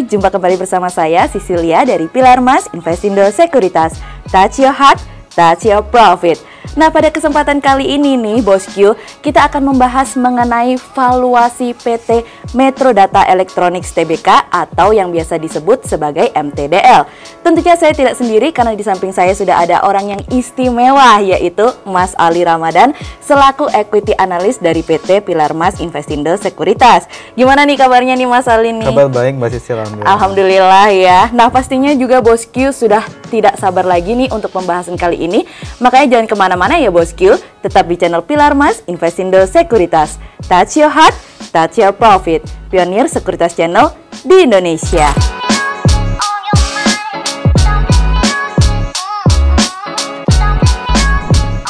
jumpa kembali bersama saya Cecilia dari Pilar Mas Investindo Sekuritas. Touch your heart, touch your profit. Nah, pada kesempatan kali ini nih Bosku, kita akan membahas mengenai valuasi PT Metro Data Electronics Tbk atau yang biasa disebut sebagai MTDL. Tentunya saya tidak sendiri karena di samping saya sudah ada orang yang istimewa, yaitu Mas Ali Ramadan selaku Equity Analyst dari PT Pilar Mas Investindo Sekuritas. Gimana nih kabarnya nih Mas Ali nih? Kabar baik Mbak Sisil. Alhamdulillah ya. Nah, pastinya juga Bosku sudah tidak sabar lagi nih untuk pembahasan kali ini. Makanya jangan kemana-mana ya Bosku, tetap di channel Pilar Mas Investindo Sekuritas. Touch your heart, touch your profit. Pionir Sekuritas Channel di Indonesia.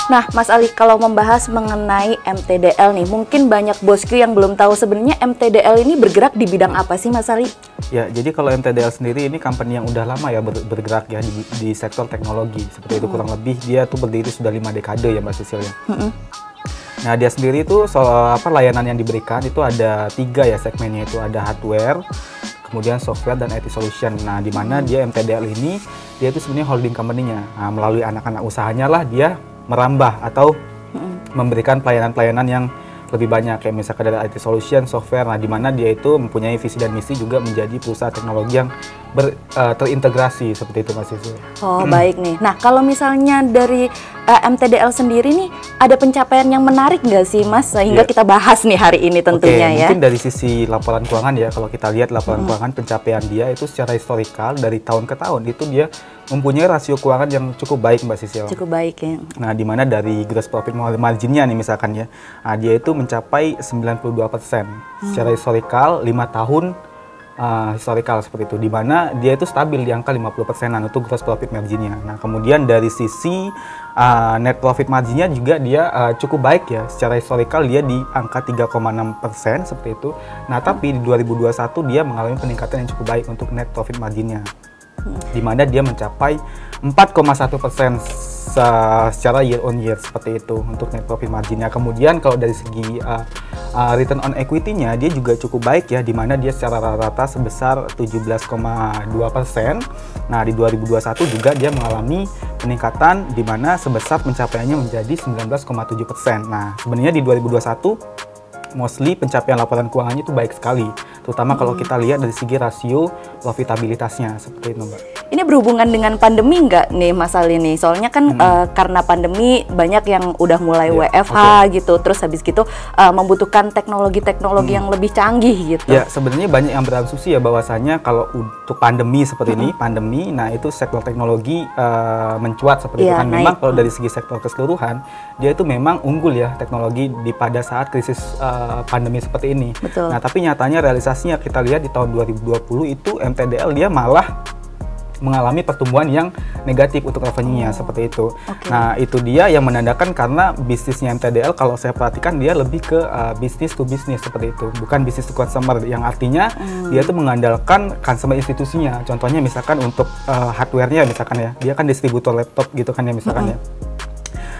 Nah, Mas Ali, kalau membahas mengenai MTDL nih, mungkin banyak bosku yang belum tahu sebenarnya MTDL ini bergerak di bidang apa sih, Mas Ali? Ya, jadi kalau MTDL sendiri ini company yang udah lama ya bergerak ya di sektor teknologi. Seperti itu, kurang lebih dia tuh berdiri sudah 5 dekade ya Mbak Sisil ya. Nah, dia sendiri itu layanan yang diberikan itu ada 3 ya segmennya, itu ada hardware, kemudian software dan IT solution. Nah, di mana dia MTDL ini dia itu sebenarnya holding company-nya. Nah, melalui anak-anak usahanya lah dia merambah atau memberikan pelayanan-pelayanan yang lebih banyak, kayak misalkan ada IT solution, software. Nah, di mana dia itu mempunyai visi dan misi juga menjadi perusahaan teknologi yang terintegrasi seperti itu Mas Sisil. Oh, baik nih. Nah, kalau misalnya dari MTDL sendiri nih ada pencapaian yang menarik nggak sih Mas sehingga kita bahas nih hari ini tentunya ya. Mungkin dari sisi laporan keuangan ya, kalau kita lihat laporan keuangan pencapaian dia itu secara historikal dari tahun ke tahun itu dia mempunyai rasio keuangan yang cukup baik Mbak Sisil. Cukup baik ya. Nah, di mana dari gross profit margin-nya nih misalkan ya, nah, dia itu mencapai 92%. Secara historikal 5 tahun historikal seperti itu, di mana dia itu stabil di angka 50%-an untuk gross profit margin-nya. Nah, kemudian dari sisi net profit margin-nya juga dia cukup baik ya. Secara historikal dia di angka 3,6% seperti itu. Nah, tapi di 2021 dia mengalami peningkatan yang cukup baik untuk net profit margin-nya, di mana dia mencapai 4,1% secara year on year seperti itu untuk net profit margin-nya. Kemudian kalau dari segi return on equity-nya dia juga cukup baik ya, di mana dia secara rata-rata sebesar 17,2%. Nah, di 2021 juga dia mengalami peningkatan di mana sebesar pencapaiannya menjadi 19,7%. Nah, sebenarnya di 2021 mostly pencapaian laporan keuangannya itu baik sekali, terutama kalau kita lihat dari segi rasio profitabilitasnya seperti itu Mbak. Ini berhubungan dengan pandemi nggak nih Mas Ali nih? Soalnya kan karena pandemi banyak yang udah mulai WFH gitu, terus habis gitu membutuhkan teknologi-teknologi yang lebih canggih gitu. Ya, sebenarnya banyak yang berasumsi ya bahwasanya kalau untuk pandemi seperti ini, nah itu sektor teknologi mencuat seperti itu kan. Memang kalau dari segi sektor keseluruhan, dia itu memang unggul ya teknologi di pada saat krisis pandemi seperti ini. Betul. Nah, tapi nyatanya realisasinya kita lihat di tahun 2020 itu MTDL dia malah mengalami pertumbuhan yang negatif untuk revenue-nya seperti itu. Nah, itu dia yang menandakan karena bisnisnya MTDL kalau saya perhatikan dia lebih ke bisnis to bisnis seperti itu, bukan bisnis to consumer, yang artinya dia itu mengandalkan customer institusinya. Contohnya misalkan untuk hardware-nya misalkan ya, dia kan distributor laptop gitu kan ya misalkan ya.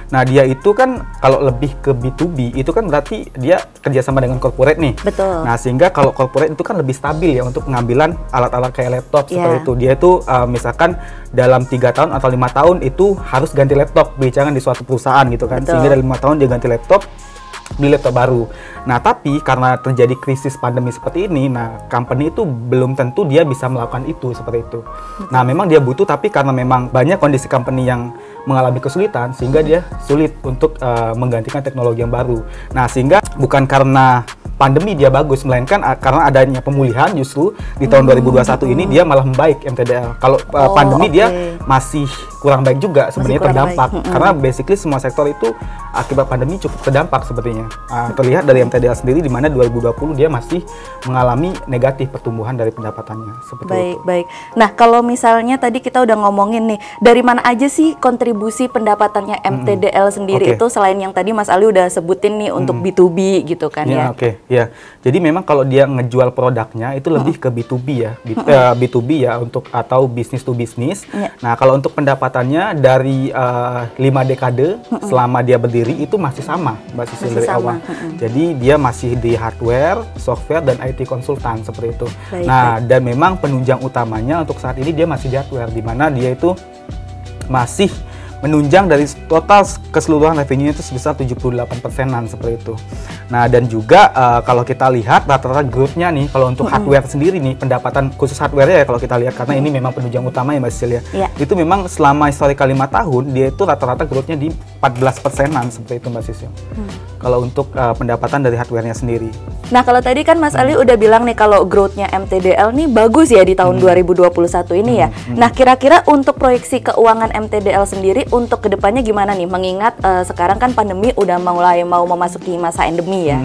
Nah, dia itu kan kalau lebih ke B2B itu kan berarti dia kerjasama dengan corporate nih. Betul. Nah, sehingga kalau corporate itu kan lebih stabil ya untuk pengambilan alat-alat kayak laptop seperti itu. Dia itu misalkan dalam 3 tahun atau 5 tahun itu harus ganti laptop, bicara di suatu perusahaan gitu kan. Sehingga dalam 5 tahun dia ganti laptop, beli laptop baru. Nah, tapi karena terjadi krisis pandemi seperti ini, nah company itu belum tentu dia bisa melakukan itu seperti itu. Nah, memang dia butuh, tapi karena memang banyak kondisi company yang mengalami kesulitan sehingga dia sulit untuk menggantikan teknologi yang baru. Nah, sehingga bukan karena pandemi dia bagus, melainkan karena adanya pemulihan justru di tahun 2021 ini dia malah membaik MTDL. Kalau pandemi dia masih kurang baik juga sebenarnya terdampak. Karena basically semua sektor itu akibat pandemi cukup terdampak sepertinya. Terlihat dari MTDL sendiri di mana 2020 dia masih mengalami negatif pertumbuhan dari pendapatannya seperti itu. Baik. Nah, kalau misalnya tadi kita udah ngomongin nih, dari mana aja sih kontribusi kontribusi pendapatannya MTDL sendiri itu selain yang tadi Mas Ali udah sebutin nih untuk B2B gitu kan ya? Ya. Jadi memang kalau dia ngejual produknya itu lebih ke B2B ya, B2B ya untuk atau bisnis to bisnis. Nah kalau untuk pendapatannya dari 5 dekade selama dia berdiri itu masih sama Mbak Sisil dari awal. Jadi dia masih di hardware, software dan IT konsultan seperti itu. Nah dan memang penunjang utamanya untuk saat ini dia masih di hardware, di mana dia itu masih menunjang dari total keseluruhan revenue itu sebesar 78%-an seperti itu. Nah dan juga kalau kita lihat rata-rata growth-nya nih kalau untuk hardware sendiri nih, pendapatan khusus hardware-nya ya kalau kita lihat, karena ini memang penunjang utama ya Mbak Sisil ya. Itu memang selama historical 5 tahun dia itu rata-rata growth-nya di 14%-an seperti itu Mbak Sisil. Kalau untuk pendapatan dari hardware-nya sendiri. Nah kalau tadi kan Mas Ali udah bilang nih kalau growth-nya MTDL nih bagus ya di tahun 2021 ini ya. Nah kira-kira untuk proyeksi keuangan MTDL sendiri untuk kedepannya gimana nih? Mengingat sekarang kan pandemi udah mulai mau memasuki masa endemi ya,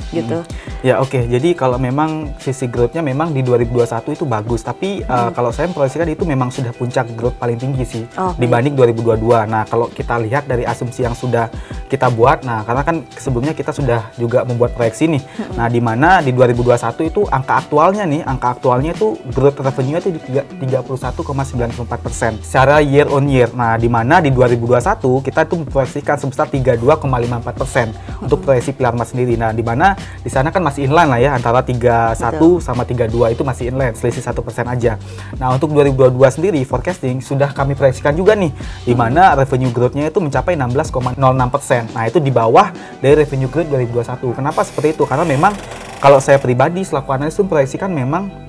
gitu. Ya jadi kalau memang sisi growth-nya memang di 2021 itu bagus, tapi kalau saya memproyeksikan itu memang sudah puncak growth paling tinggi sih dibanding 2022. Nah kalau kita lihat dari asumsi yang sudah kita buat, nah karena kan sebelumnya kita sudah juga membuat proyeksi nih. Nah di mana di 2021 itu angka aktualnya itu growth revenue itu di 31,94% secara year on year. Nah di mana di 2021 kita itu memproyeksikan sebesar 32,54% untuk proyeksi Pilar Mas sendiri. Nah di mana di sana kan masih inline lah ya, antara 31 sama 32 itu masih inline, selisih 1% aja. Nah untuk 2022 sendiri forecasting sudah kami proyeksikan juga nih, di mana revenue growth-nya itu mencapai 16,06%. Nah itu di bawah dari revenue growth 2021. Kenapa seperti itu? Karena memang kalau saya pribadi selaku analis itu memproyeksikan memang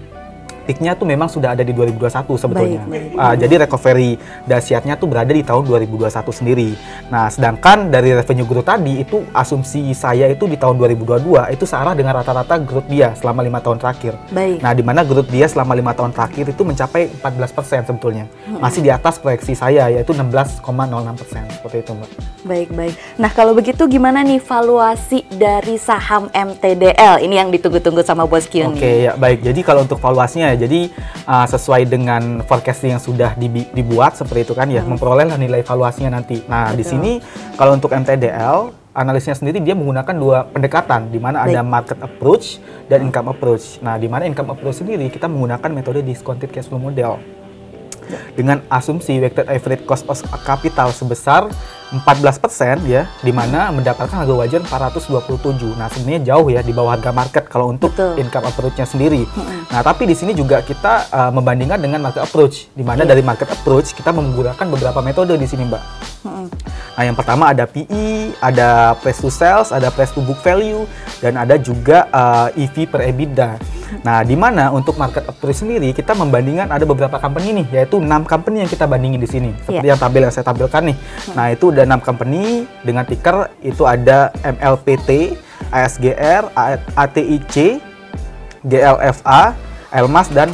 peaknya tuh memang sudah ada di 2021 sebetulnya. Jadi recovery dahsyatnya tuh berada di tahun 2021 sendiri. Nah, sedangkan dari revenue growth tadi itu asumsi saya itu di tahun 2022 itu searah dengan rata-rata growth dia selama 5 tahun terakhir. Nah, di mana growth dia selama 5 tahun terakhir itu mencapai 14% sebetulnya. Masih di atas proyeksi saya yaitu 16,06%. Seperti itu, Mbak. Baik. Nah, kalau begitu gimana nih valuasi dari saham MTDL? Ini yang ditunggu-tunggu sama Bos Q nih. Ya baik. Jadi kalau untuk valuasinya jadi sesuai dengan forecasting yang sudah dibuat seperti itu kan ya, memperolehlah nilai valuasinya nanti. Nah, di sini kalau untuk MTDL analisnya sendiri dia menggunakan dua pendekatan, di mana ada market approach dan income approach. Nah, di mana income approach sendiri kita menggunakan metode discounted cash flow model dengan asumsi weighted average cost of capital sebesar 14% ya, di mana mendapatkan harga wajar 427. Nah, sebenarnya jauh ya di bawah harga market kalau untuk income approach-nya sendiri. Nah, tapi di sini juga kita membandingkan dengan market approach, di mana dari market approach kita menggunakan beberapa metode di sini, Mbak. Nah, yang pertama ada PE, ada price to sales, ada price to book value, dan ada juga EV per EBITDA. Nah, di mana untuk market approach sendiri kita membandingkan ada beberapa company nih, yaitu 6 company yang kita bandingin di sini. Seperti yang tabel yang saya tampilkan nih. Nah, itu ada 6 company dengan ticker itu ada MLPT, ASGR, ATIC, GLFA, Elmas dan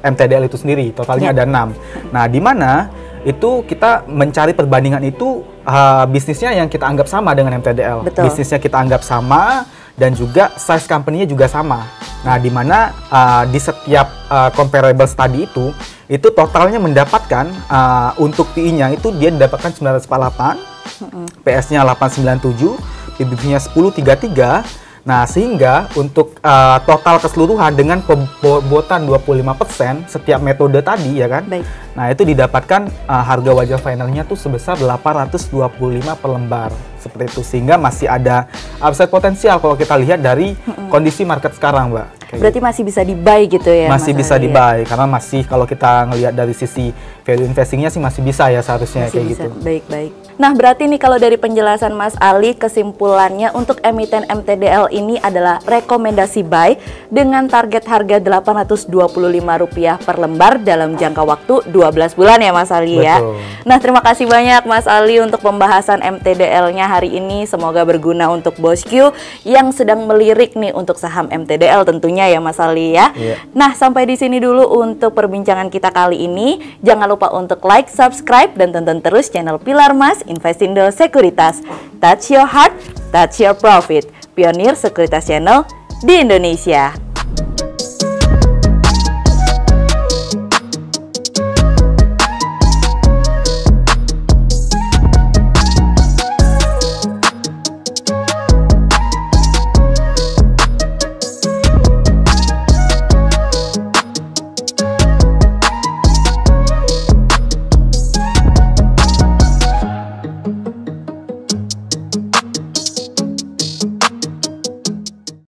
MTDL itu sendiri. Totalnya ada 6. Nah, di mana itu kita mencari perbandingan itu bisnisnya yang kita anggap sama dengan MTDL. Bisnisnya kita anggap sama dan juga size company-nya juga sama. Nah, di mana di setiap comparable study itu totalnya mendapatkan untuk PI-nya itu dia mendapatkan 948, PS-nya 897, PBV-nya 1033. Nah, sehingga untuk total keseluruhan dengan pembobotan 25% setiap metode tadi ya kan. Nah, itu didapatkan harga wajar finalnya tuh sebesar 825 per lembar. Seperti itu, sehingga masih ada upside potensial kalau kita lihat dari kondisi market sekarang, Mbak. Berarti masih bisa di-buy gitu ya? Masih bisa di-buy, karena masih kalau kita ngelihat dari sisi value investingnya sih masih bisa ya seharusnya kayak gitu. Baik. Nah, berarti nih kalau dari penjelasan Mas Ali, kesimpulannya untuk emiten MTDL ini adalah rekomendasi buy dengan target harga Rp825 per lembar dalam jangka waktu 12 bulan ya Mas Ali ya. Nah, terima kasih banyak Mas Ali untuk pembahasan MTDL-nya hari ini. Semoga berguna untuk Bos Q yang sedang melirik nih untuk saham MTDL tentunya ya Mas Ali ya. Nah, sampai di sini dulu untuk perbincangan kita kali ini. Jangan lupa untuk like, subscribe, dan tonton terus channel Pilar Mas Investindo Sekuritas. Touch your heart, touch your profit. Pionir Sekuritas Channel di Indonesia.